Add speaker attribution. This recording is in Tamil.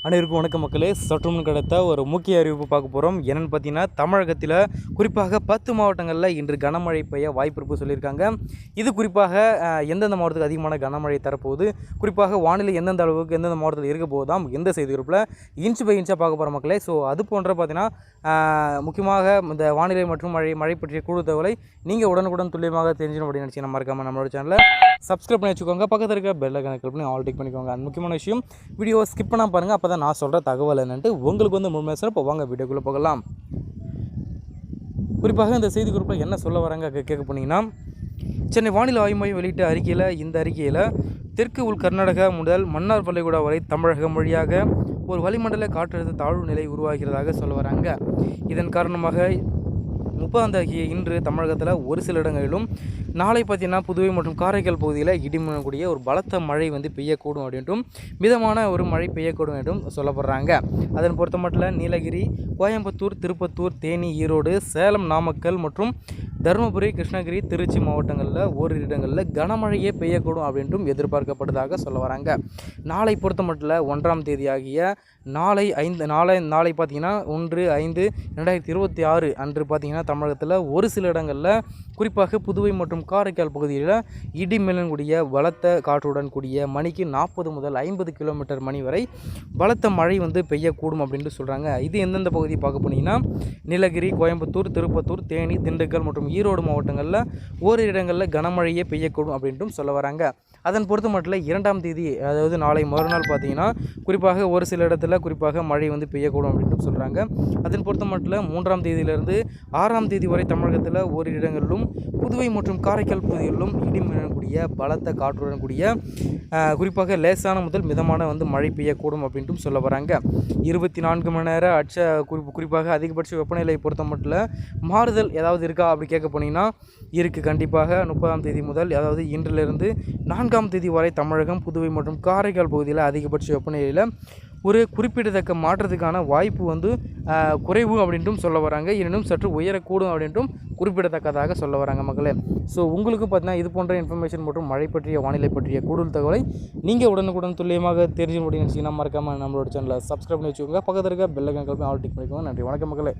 Speaker 1: அனைவருக்கும் வணக்கம் மக்களே. சற்றுமுன் கிடைத்த ஒரு முக்கிய அறிவிப்பு பார்க்க போகிறோம். என்னென்னு பார்த்தீங்கன்னா, தமிழகத்தில் குறிப்பாக 10 மாவட்டங்களில் இன்று கனமழை பெய்ய வாய்ப்பு இருப்பு சொல்லியிருக்காங்க. இது குறிப்பாக எந்தெந்த மாவட்டத்துக்கு அதிகமான கனமழை தரப்போகுது, குறிப்பாக வானிலை எந்தெந்த அளவுக்கு எந்தெந்த மாவட்டத்தில் இருக்க போகுதாம் இந்த செய்தி குறிப்பில் இன்ச் பை இன்ச்சாக பார்க்க போகிற மக்களே. ஸோ அது போன்ற பார்த்தீங்கன்னா முக்கியமாக இந்த வானிலை மற்றும் மழை பற்றிய கூடுதல் தகவலை நீங்கள் உடனுக்குடன் துல்லியமாக தெரிஞ்சிடும் அப்படின்னு நினச்சி மறக்காமல் நம்மளோட சேனலை சப்ஸ்கிரைப் பண்ணி வச்சுக்கோங்க. பக்கத்தில் இருக்க பெல் ஐகானை கிளிக் பண்ணி ஆல் டிக் பண்ணிக்கோங்க. அந்த முக்கியமான விஷயம், வீடியோ ஸ்கிப் பண்ணால் பாருங்கள். அப்போ தான் நான் சொல்கிற தகவல் என்னன்ட்டு உங்களுக்கு முழுமையாக சார். இப்போ வாங்க வீடியோக்குள்ளே போகலாம். குறிப்பாக இந்த செய்தி குறிப்பில் என்ன சொல்ல வராங்க கேட்க போனீங்கன்னா, சென்னை வானிலை ஆய்வு மையம் வெளியிட்ட அறிக்கையில் தெற்கு உள் கர்நாடகா முதல் மன்னார் வளைகுடா வரை தமிழகம் வழியாக ஒரு வளிமண்டல காற்றழுத்த தாழ்வு நிலை உருவாகிறதாக சொல்ல வராங்க. இதன் காரணமாக 30 இன்று தமிழகத்தில் ஒரு சில இடங்களிலும், நாளை பார்த்தீங்கன்னா புதுவை மற்றும் காரைக்கால் பகுதியில் இடிமுழக்கூடிய ஒரு பலத்த மழை பெய்யக்கூடும் அப்படின்ட்டும், மிதமான ஒரு மழை பெய்யக்கூடும் என்றும் சொல்லப்படுறாங்க. அதன் பொறுத்த மட்டும் நீலகிரி, கோயம்புத்தூர், திருப்பத்தூர், தேனி, ஈரோடு, சேலம், நாமக்கல் மற்றும் தருமபுரி, கிருஷ்ணகிரி, திருச்சி மாவட்டங்களில் ஓரிரு இடங்களில் கனமழையே பெய்யக்கூடும் அப்படின்ட்டும் எதிர்பார்க்கப்படுவதாக சொல்ல வராங்க. நாளை பொறுத்த மட்டும் 1ஆம் தேதி ஆகிய நாளை பார்த்தீங்கன்னா 1/5/2026 அன்று பார்த்தீங்கன்னா தமிழகத்தில் ஒரு சில இடங்களில் குறிப்பாக புதுவை மற்றும் காரைக்கால் பகுதியில் இடி மின்னக்கூடிய பலத்த காற்றுடன் கூடிய மணிக்கு 40 முதல் 50 கிலோமீட்டர் மணி வரை பலத்த மழை பெய்யக்கூடும் அப்படின்ட்டு சொல்கிறாங்க. இது எந்தெந்த பகுதி பார்க்க போனீங்கன்னா, நீலகிரி, கோயம்புத்தூர், திருப்பத்தூர், தேனி, திண்டுக்கல் மற்றும் ஈரோடு மாவட்டங்களில் ஓரிரு இடங்களில் கனமழையே பெய்யக்கூடும் அப்படின்ட்டும் சொல்ல வராங்க. அதன் பொறுத்த மட்டும் 2ஆம் தேதி, அதாவது நாளை மறுநாள் பார்த்தீங்கன்னா குறிப்பாக ஒரு சில இடத்துல குறிப்பாக மழை பெய்யக்கூடும் அப்படின்ட்டு சொல்கிறாங்க. அதன் பொறுத்த மட்டும் 3ஆம் தேதியிலிருந்து 6ஆம் தேதி வரை தமிழகத்தில் ஓரிரு இடங்களிலும், புதுவை மற்றும் காரைக்கால் பகுதிகளிலும் இடி மின்னக்கூடிய பலத்த காற்றுடன் கூடிய குறிப்பாக லேசான முதல் மிதமான மழை பெய்யக்கூடும் அப்படின்ட்டும் சொல்ல வராங்க. 24 மணி நேர குறிப்பாக அதிகபட்ச வெப்பநிலை பொறுத்த மட்டும் மாறுதல் ஏதாவது இருக்கா அப்படி கேட்க போனீங்கன்னா இருக்குது. கண்டிப்பாக 30ஆம் தேதி முதல், அதாவது இன்றிலிருந்து 4ஆம் தேதி வரை தமிழகம், புதுவை மற்றும் காரைக்கால் பகுதியில் அதிகபட்ச வெப்பநிலையில் ஒரு குறிப்பிடத்தக்க மாற்றத்துக்கான வாய்ப்பு குறைவு அப்படின்ட்டும் சொல்ல வராங்க. எனினும் சற்று உயரக்கூடும் அப்படின்ட்டும் குறிப்பிடத்தக்கதாக சொல்ல வராங்க மக்களே. ஸோ உங்களுக்கு பார்த்தீங்கன்னா இது போன்ற இன்ஃபர்மேஷன் மற்றும் மழை பற்றிய வானிலை பற்றிய கூடுதல் தகவலை நீங்கள் உடனுக்குடன் துல்லியமாக தெரிஞ்சு முடியும்னு மறக்காமல் நம்மளோட சேனலை சப்ஸ்கிரைப் பண்ணி வச்சுக்கோங்க. பக்கத்தில் இருக்க பெல் ஐகானை கிளிக் பண்ணி ஆல் டிக் பண்ணிக்கோங்க. நன்றி, வணக்கம் மக்களே.